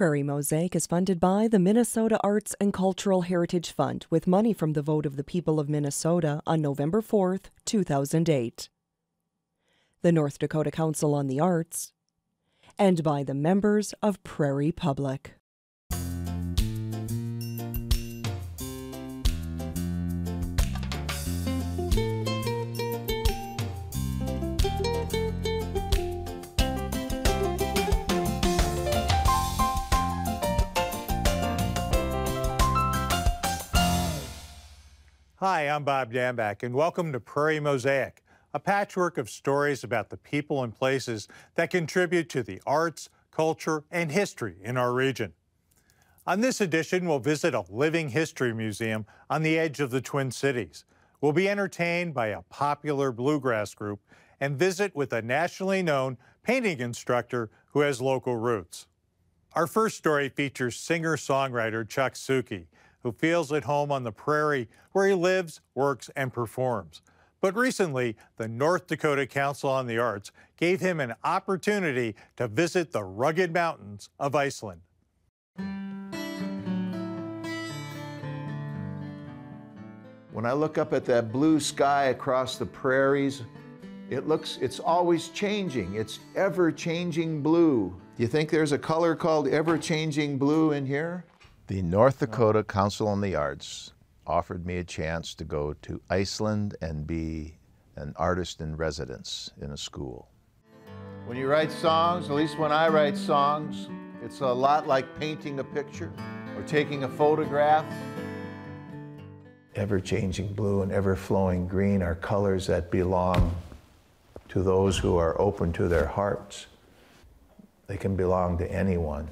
Prairie Mosaic is funded by the Minnesota Arts and Cultural Heritage Fund with money from the vote of the people of Minnesota on November 4th, 2008. The North Dakota Council on the Arts, and by the members of Prairie Public. Hi, I'm Bob Dambach, and welcome to Prairie Mosaic, a patchwork of stories about the people and places that contribute to the arts, culture, and history in our region. On this edition, we'll visit a living history museum on the edge of the Twin Cities. We'll be entertained by a popular bluegrass group and visit with a nationally known painting instructor who has local roots. Our first story features singer-songwriter Chuck Suki, who feels at home on the prairie where he lives, works, and performs. But recently, the North Dakota Council on the Arts gave him an opportunity to visit the rugged mountains of Iceland. When I look up at that blue sky across the prairies, it's always changing. It's ever-changing blue. Do you think there's a color called ever-changing blue in here? The North Dakota Council on the Arts offered me a chance to go to Iceland and be an artist in residence in a school. When you write songs, at least when I write songs, it's a lot like painting a picture or taking a photograph. Ever-changing blue and ever-flowing green are colors that belong to those who are open to their hearts. They can belong to anyone.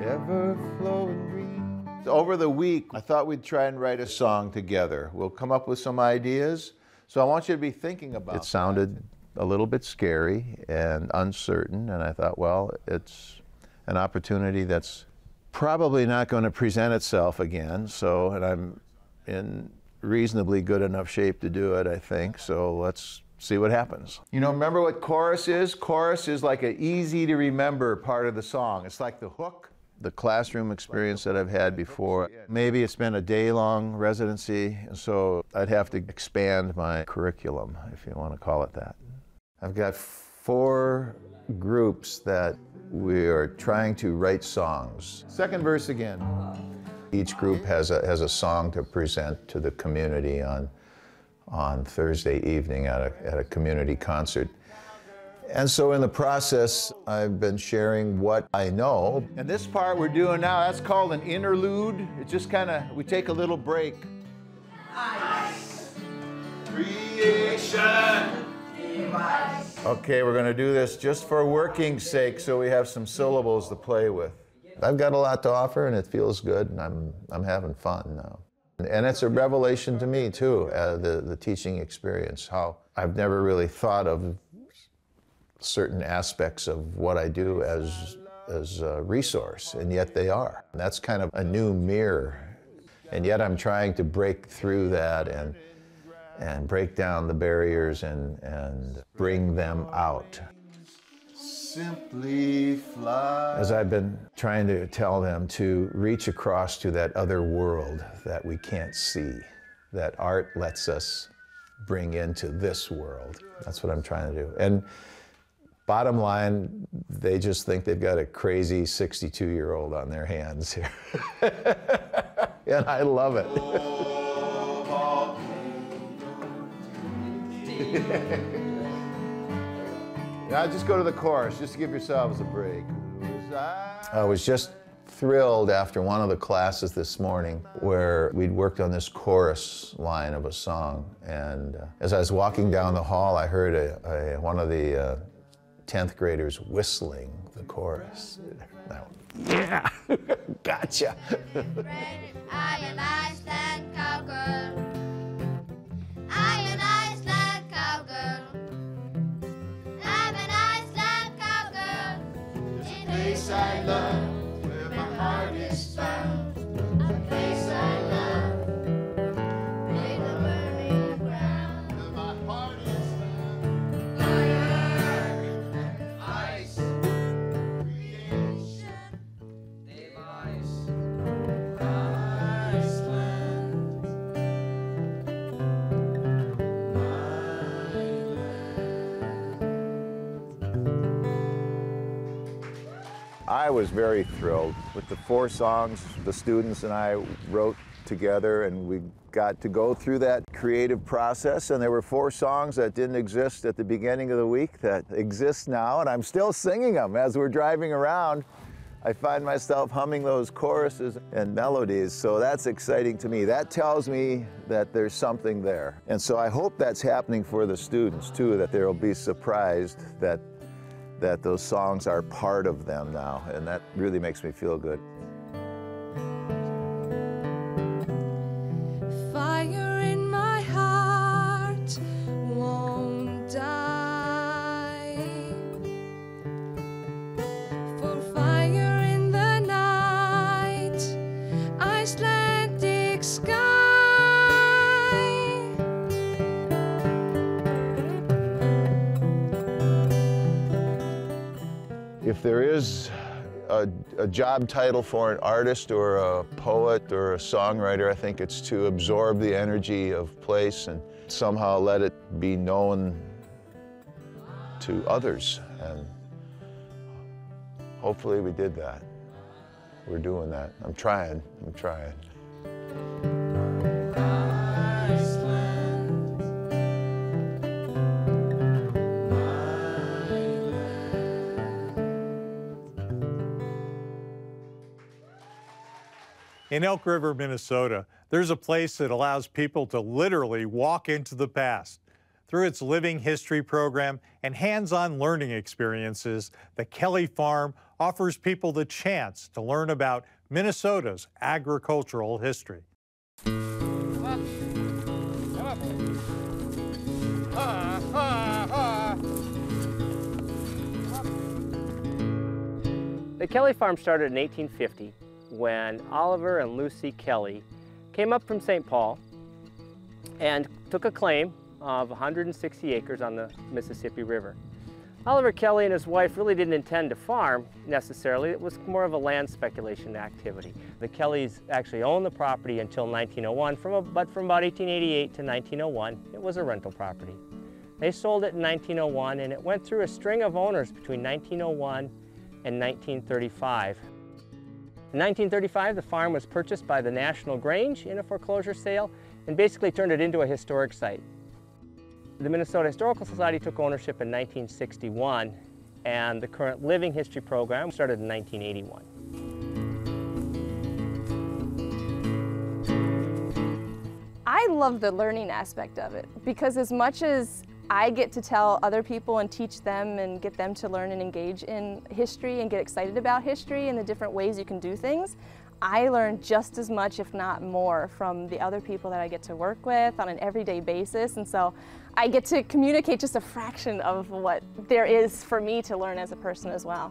Ever-flowing green. Over the week, I thought we'd try and write a song together. We'll come up with some ideas. So I want you to be thinking about it. It sounded a little bit scary and uncertain, and I thought, well, it's an opportunity that's probably not going to present itself again. So, and I'm in reasonably good enough shape to do it, I think. So let's see what happens. You know, remember what chorus is? Chorus is like an easy to remember part of the song. It's like the hook. The classroom experience that I've had before. Maybe it's been a day-long residency, and so I'd have to expand my curriculum, if you want to call it that. I've got 4 groups that we are trying to write songs. Second verse again. Each group has a song to present to the community on Thursday evening at a community concert. And so in the process, I've been sharing what I know. And this part we're doing now, that's called an interlude. It's just we take a little break. Ice. Creation. Device. Okay, we're gonna do this just for working sake so we have some syllables to play with. I've got a lot to offer and it feels good and I'm having fun now. And it's a revelation to me too, the teaching experience, how I've never really thought of certain aspects of what I do as a resource, and yet they are. And that's kind of a new mirror, and yet I'm trying to break through that and break down the barriers and bring them out. Simply fly. As I've been trying to tell them to reach across to that other world that we can't see, that art lets us bring into this world. That's what I'm trying to do. And bottom line, they just think they've got a crazy 62-year-old on their hands here. And I love it. Now just go to the chorus, just to give yourselves a break. I was just thrilled after one of the classes this morning where we'd worked on this chorus line of a song. And as I was walking down the hall, I heard one of the 10th graders whistling the chorus. Yeah, gotcha. I am Iceland cowgirl. I'm an Iceland cowgirl. I'm an Iceland cowgirl. In a place I love, where my heart is found. A place I love, near the burning ground. Where my heart is found. Fire, ice, creation. I was very thrilled with the 4 songs the students and I wrote together, and we got to go through that creative process, and there were 4 songs that didn't exist at the beginning of the week that exist now, and I'm still singing them as we're driving around. I find myself humming those choruses and melodies, so that's exciting to me. That tells me that there's something there. And so I hope that's happening for the students too, that they'll be surprised that those songs are part of them now, and that really makes me feel good. Fire in my heart won't die, for fire in the night, Icelandic sky. If there is a job title for an artist or a poet or a songwriter, I think it's to absorb the energy of place and somehow let it be known to others. And hopefully we did that. We're doing that. I'm trying. In Elk River, Minnesota, there's a place that allows people to literally walk into the past. Through its Living History program and hands-on learning experiences, the Kelly Farm offers people the chance to learn about Minnesota's agricultural history. The Kelly Farm started in 1850 when Oliver and Lucy Kelly came up from St. Paul and took a claim of 160 acres on the Mississippi River. Oliver Kelly and his wife really didn't intend to farm necessarily. It was more of a land speculation activity. The Kellys actually owned the property until 1901, but from about 1888 to 1901, it was a rental property. They sold it in 1901, and it went through a string of owners between 1901 and 1935. In 1935, the farm was purchased by the National Grange in a foreclosure sale and basically turned it into a historic site. The Minnesota Historical Society took ownership in 1961, and the current Living History program started in 1981. I love the learning aspect of it, because as much as I get to tell other people and teach them and get them to learn and engage in history and get excited about history and the different ways you can do things, I learn just as much, if not more, from the other people that I get to work with on an everyday basis. And so I get to communicate just a fraction of what there is for me to learn as a person as well.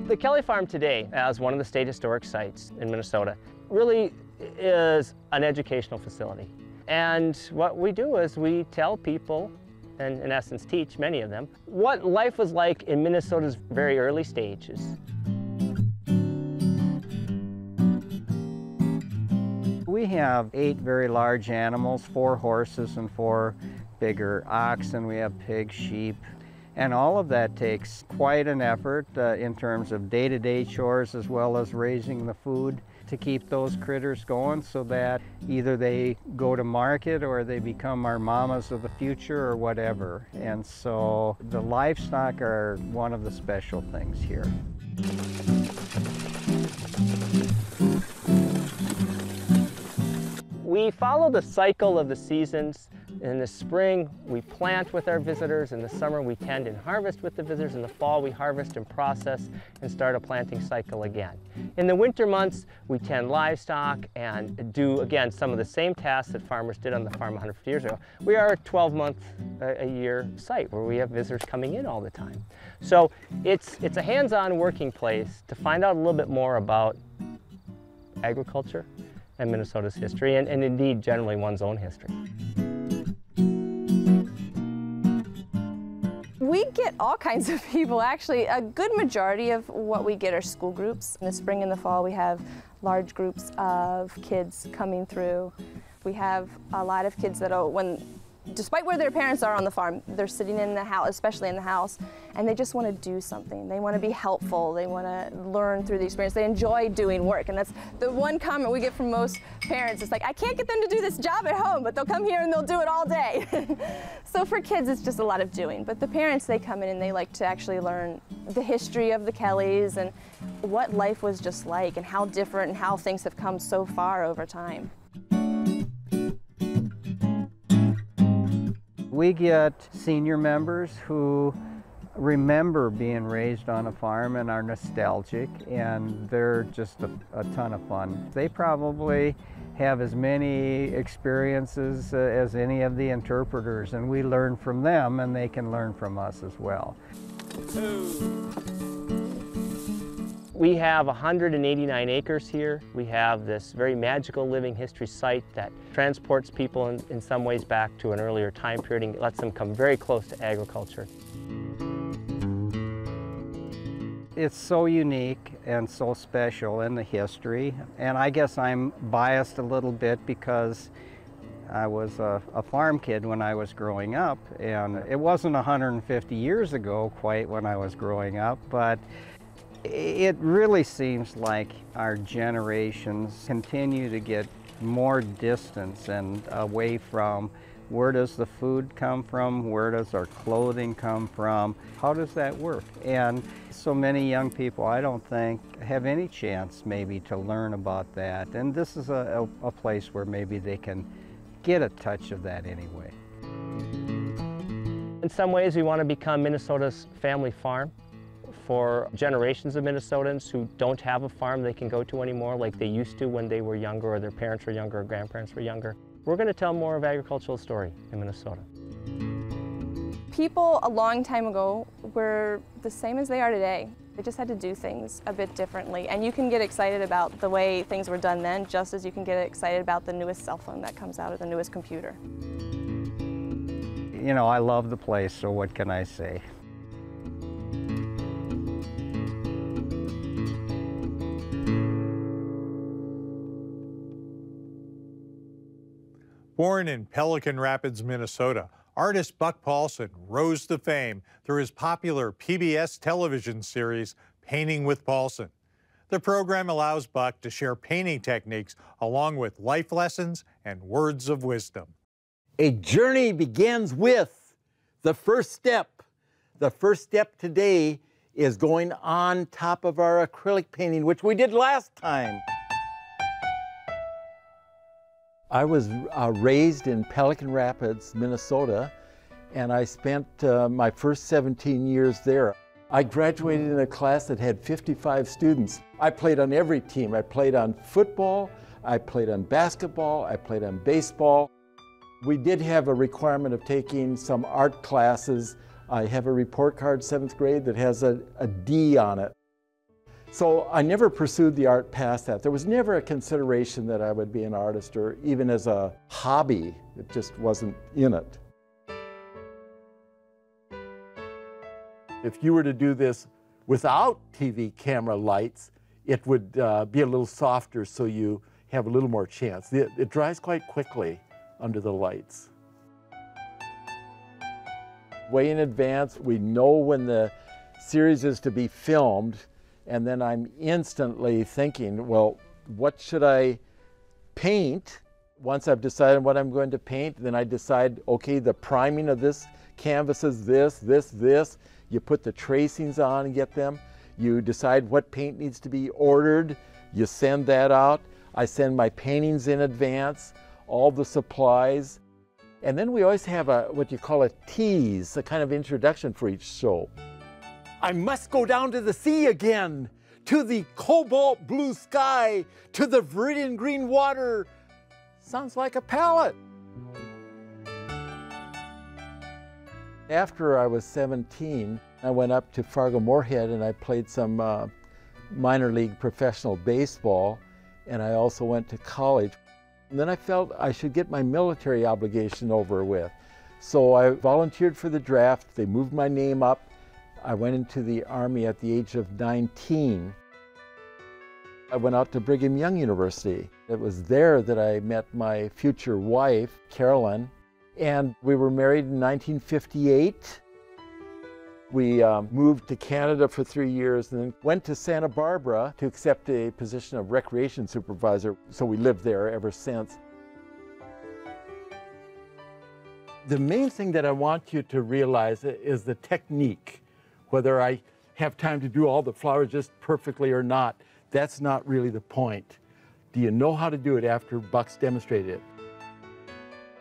The Kelly Farm today, as one of the state historic sites in Minnesota, really is an educational facility. And what we do is we tell people, and in essence teach many of them, what life was like in Minnesota's very early stages. We have 8 very large animals, 4 horses and 4 bigger oxen. We have pigs, sheep, and all of that takes quite an effort in terms of day-to-day chores as well as raising the food to keep those critters going so that either they go to market or they become our mamas of the future or whatever. And so the livestock are one of the special things here. We follow the cycle of the seasons. In the spring, we plant with our visitors. In the summer, we tend and harvest with the visitors. In the fall, we harvest and process and start a planting cycle again. In the winter months, we tend livestock and do, again, some of the same tasks that farmers did on the farm 150 years ago. We are a 12-month-a-year site where we have visitors coming in all the time. So it's a hands-on working place to find out a little bit more about agriculture and Minnesota's history, and indeed, generally one's own history. We get all kinds of people, actually. A good majority of what we get are school groups. In the spring and the fall, we have large groups of kids coming through. We have a lot of kids that, when despite where their parents are on the farm, they're sitting in the house, especially in the house, and they just want to do something. They want to be helpful. They want to learn through the experience. They enjoy doing work, and that's the one comment we get from most parents. It's like, I can't get them to do this job at home, but they'll come here and they'll do it all day. So for kids, it's just a lot of doing. But the parents, they come in and they like to actually learn the history of the Kellys and what life was just like and how different and how things have come so far over time. We get senior members who remember being raised on a farm and are nostalgic, and they're just a ton of fun. They probably have as many experiences as any of the interpreters, and we learn from them and they can learn from us as well. We have 189 acres here. We have this very magical living history site that transports people in some ways back to an earlier time period and lets them come very close to agriculture. It's so unique and so special in the history, and I guess I'm biased a little bit because I was a farm kid when I was growing up, and it wasn't 150 years ago quite when I was growing up, but it really seems like our generations continue to get more distance and away from where does the food come from, where does our clothing come from, how does that work? And so many young people, I don't think, have any chance maybe to learn about that. And this is a place where maybe they can get a touch of that anyway. In some ways, we want to become Minnesota's family farm for generations of Minnesotans who don't have a farm they can go to anymore like they used to when they were younger or their parents were younger or grandparents were younger. We're going to tell more of agricultural story in Minnesota. People a long time ago were the same as they are today. They just had to do things a bit differently. And you can get excited about the way things were done then, just as you can get excited about the newest cell phone that comes out or the newest computer. You know, I love the place, so what can I say? Born in Pelican Rapids, Minnesota, artist Buck Paulson rose to fame through his popular PBS television series, Painting with Paulson. The program allows Buck to share painting techniques along with life lessons and words of wisdom. A journey begins with the first step. The first step today is going on top of our acrylic painting, which we did last time. I was raised in Pelican Rapids, Minnesota, and I spent my first 17 years there. I graduated in a class that had 55 students. I played on every team. I played on football, I played on basketball, I played on baseball. We did have a requirement of taking some art classes. I have a report card, 7th grade, that has a D on it. So I never pursued the art past that. There was never a consideration that I would be an artist or even as a hobby. It just wasn't in it. If you were to do this without TV camera lights, it would be a little softer so you have a little more chance. It dries quite quickly under the lights. Way in advance, we know when the series is to be filmed, and then I'm instantly thinking, well, what should I paint? Once I've decided what I'm going to paint, then I decide, okay, the priming of this canvas is this, this, this. You put the tracings on and get them. You decide what paint needs to be ordered. You send that out. I send my paintings in advance, all the supplies. And then we always have what you call a tease, a kind of introduction for each show. I must go down to the sea again, to the cobalt blue sky, to the viridian green water. Sounds like a palette. After I was 17, I went up to Fargo-Moorhead and I played some minor league professional baseball, and I also went to college. And then I felt I should get my military obligation over with. So I volunteered for the draft. They moved my name up. I went into the Army at the age of 19. I went out to Brigham Young University. It was there that I met my future wife, Carolyn, And we were married in 1958. We moved to Canada for 3 years and then went to Santa Barbara to accept a position of recreation supervisor. So we lived there ever since. The main thing that I want you to realize is the technique. Whether I have time to do all the flowers just perfectly or not, that's not really the point. Do you know how to do it after Buck's demonstrated it?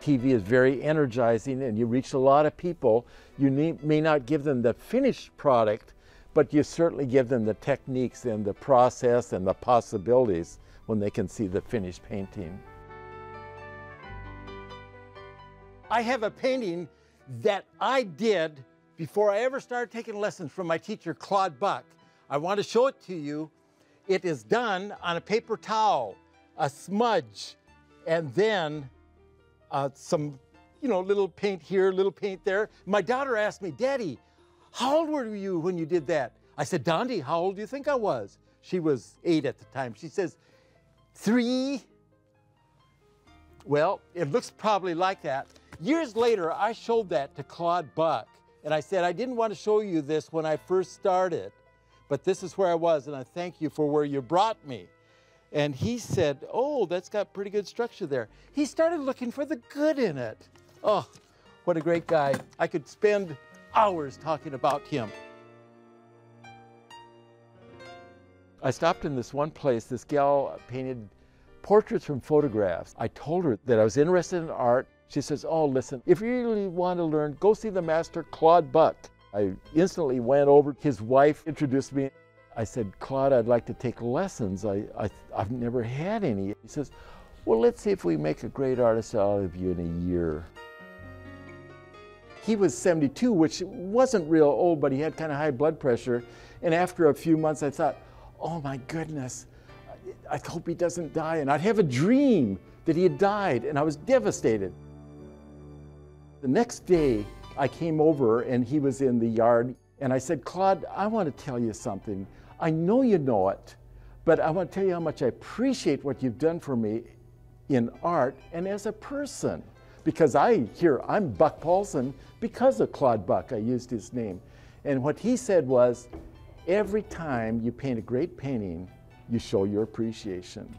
TV is very energizing and you reach a lot of people. You may not give them the finished product, but you certainly give them the techniques and the process and the possibilities when they can see the finished painting. I have a painting that I did before I ever started taking lessons from my teacher, Claude Buck. I want to show it to you. It is done on a paper towel, a smudge, and then some, little paint here, little paint there. My daughter asked me, Daddy, how old were you when you did that? I said, Dondi, how old do you think I was? She was 8 at the time. She says, 3. Well, it looks probably like that. Years later, I showed that to Claude Buck, and I said, I didn't want to show you this when I first started, but this is where I was, and I thank you for where you brought me. And he said, oh, that's got pretty good structure there. He started looking for the good in it. Oh, what a great guy. I could spend hours talking about him. I stopped in this one place. This gal painted portraits from photographs. I told her that I was interested in art. She says, oh, listen, if you really want to learn, go see the master, Claude Buck. I instantly went over. His wife introduced me. I said, Claude, I'd like to take lessons. I've never had any. He says, well, let's see if we make a great artist out of you in a year. He was 72, which wasn't real old, but he had kind of high blood pressure. And after a few months, I thought, oh my goodness, I hope he doesn't die. And I'd have a dream that he had died, and I was devastated. The next day, I came over, and he was in the yard, and I said, Claude, I want to tell you something. I know you know it, but I want to tell you how much I appreciate what you've done for me in art and as a person. Because I'm Buck Paulson because of Claude Buck. I used his name. And what he said was, every time you paint a great painting, you show your appreciation.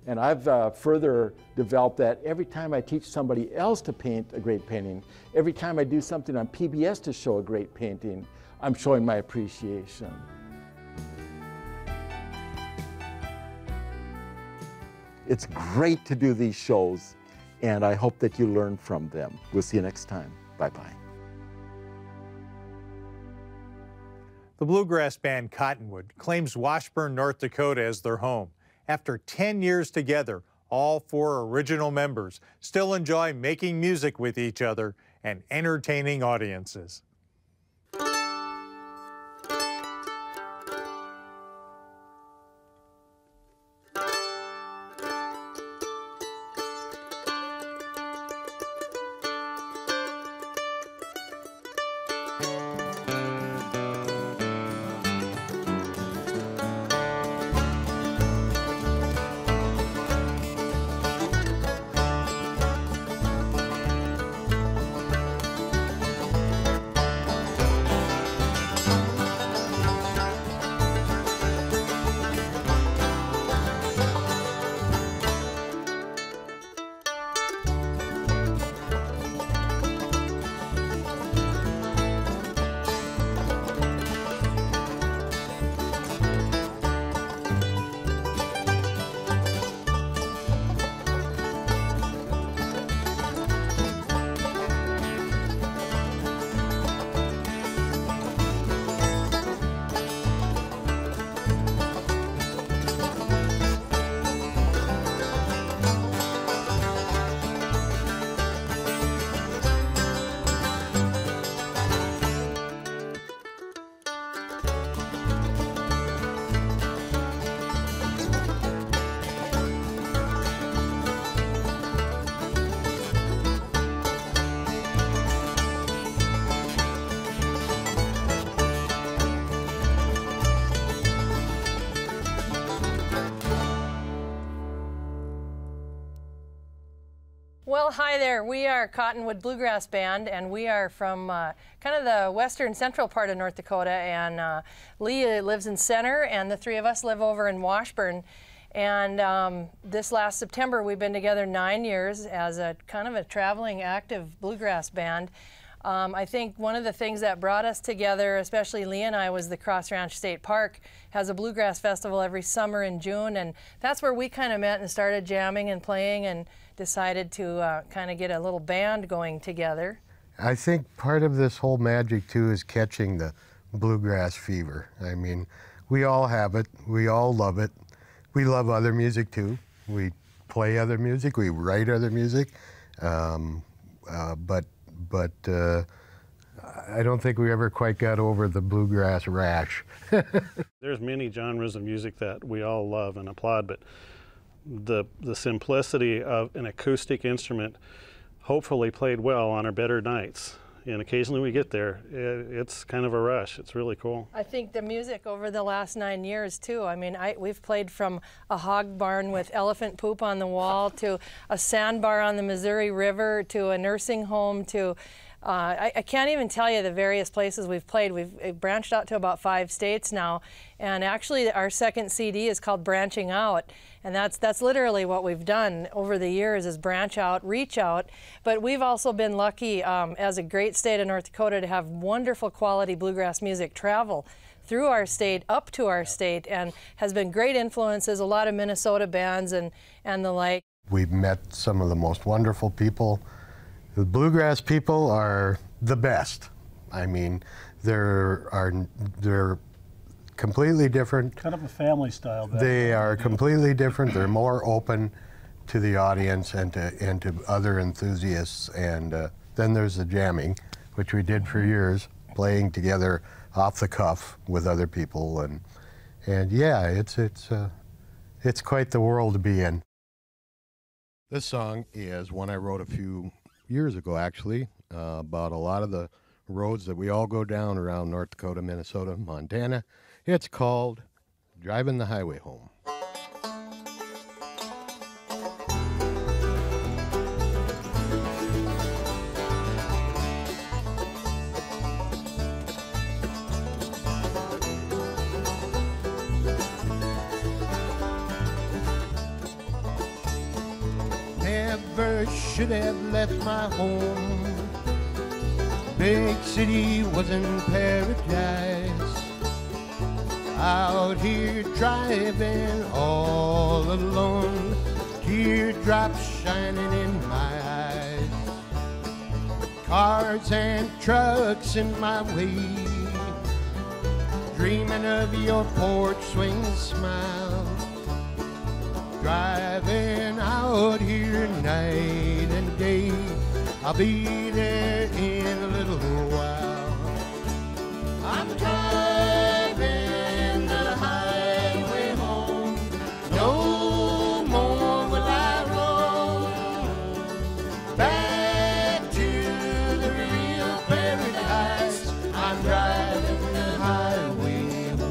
And I've further developed that every time I teach somebody else to paint a great painting, every time I do something on PBS to show a great painting, I'm showing my appreciation. It's great to do these shows, and I hope that you learn from them. We'll see you next time. Bye-bye. The bluegrass band Cottonwood claims Washburn, North Dakota as their home. After 10 years together, all 4 original members still enjoy making music with each other and entertaining audiences. Well, hi there. We are Cottonwood Bluegrass Band, and we are from kind of the western central part of North Dakota, and Lee lives in Center, and the three of us live over in Washburn. And this last September, we've been together 9 years as a kind of a traveling active bluegrass band. I think one of the things that brought us together, especially Lee and I, was the Cross Ranch State Park has a bluegrass festival every summer in June, and that's where we kind of met and started jamming and playing and decided to kind of get a little band going together. I think part of this whole magic too is catching the bluegrass fever. I mean, we all have it, we all love it. We love other music too. We play other music, we write other music, but I don't think we ever quite got over the bluegrass rash. There's many genres of music that we all love and applaud, but the simplicity of an acoustic instrument, hopefully played well on our better nights. And occasionally we get there, it's kind of a rush. It's really cool. I think the music over the last 9 years too. I mean, we've played from a hog barn with elephant poop on the wall to a sandbar on the Missouri River to a nursing home to I can't even tell you the various places we've played. We've branched out to about 5 states now, and actually our second CD is called Branching Out, and that's literally what we've done over the years is branch out, reach out. But we've also been lucky as a great state of North Dakota to have wonderful quality bluegrass music travel through our state, up to our state, and has been great influences, a lot of Minnesota bands and the like. We've met some of the most wonderful people. The bluegrass people are the best. I mean, they're completely different. Kind of a family style band. They are completely different. They're more open to the audience and to other enthusiasts. And then there's the jamming, which we did for years, playing together off the cuff with other people. And yeah, it's quite the world to be in. This song is one I wrote a few years ago, actually, about a lot of the roads that we all go down around North Dakota, Minnesota, Montana. It's called Driving the Highway Home. Never should have left my home. Big city wasn't paradise. Out here driving all alone, teardrops shining in my eyes. Cars and trucks in my way, dreaming of your porch swing smile. Driving out here night and day, I'll be there in a little while. I'm driving the highway home, no more will I roam back to the real paradise. I'm driving the highway home.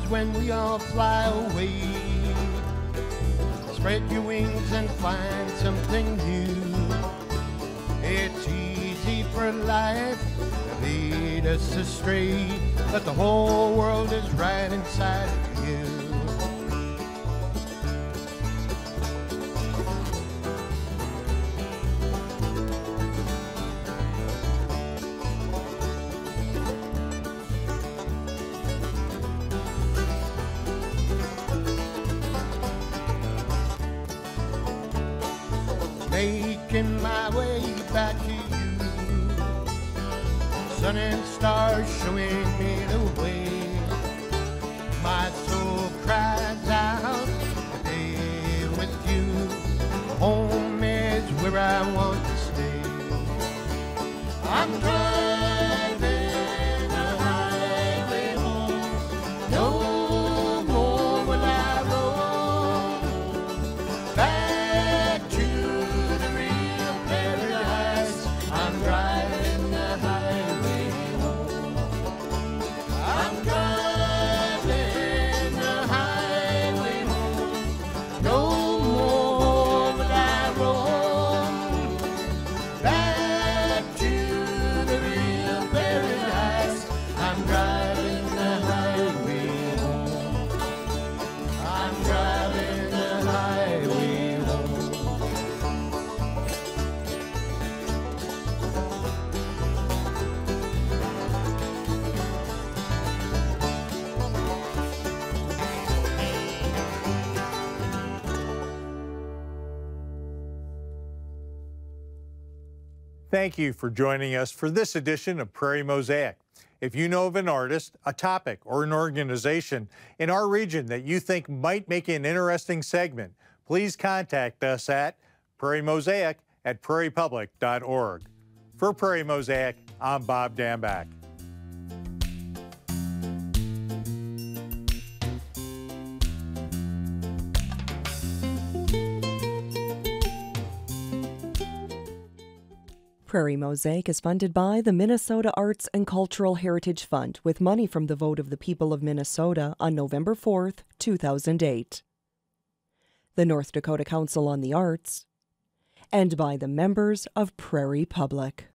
When we all fly away, spread your wings and find something new. It's easy for life to lead us astray, but the whole world is right inside of you. Making my way back to you, sun and stars showing me the way. My soul cries out today with you. Home is where I want to stay. I'm driving the highway home, no more will Thank you for joining us for this edition of Prairie Mosaic. If you know of an artist, a topic, or an organization in our region that you think might make an interesting segment, please contact us at prairiemosaic@prairiepublic.org. For Prairie Mosaic, I'm Bob Dambach. Prairie Mosaic is funded by the Minnesota Arts and Cultural Heritage Fund with money from the vote of the people of Minnesota on November 4th, 2008. The North Dakota Council on the Arts, and by the members of Prairie Public.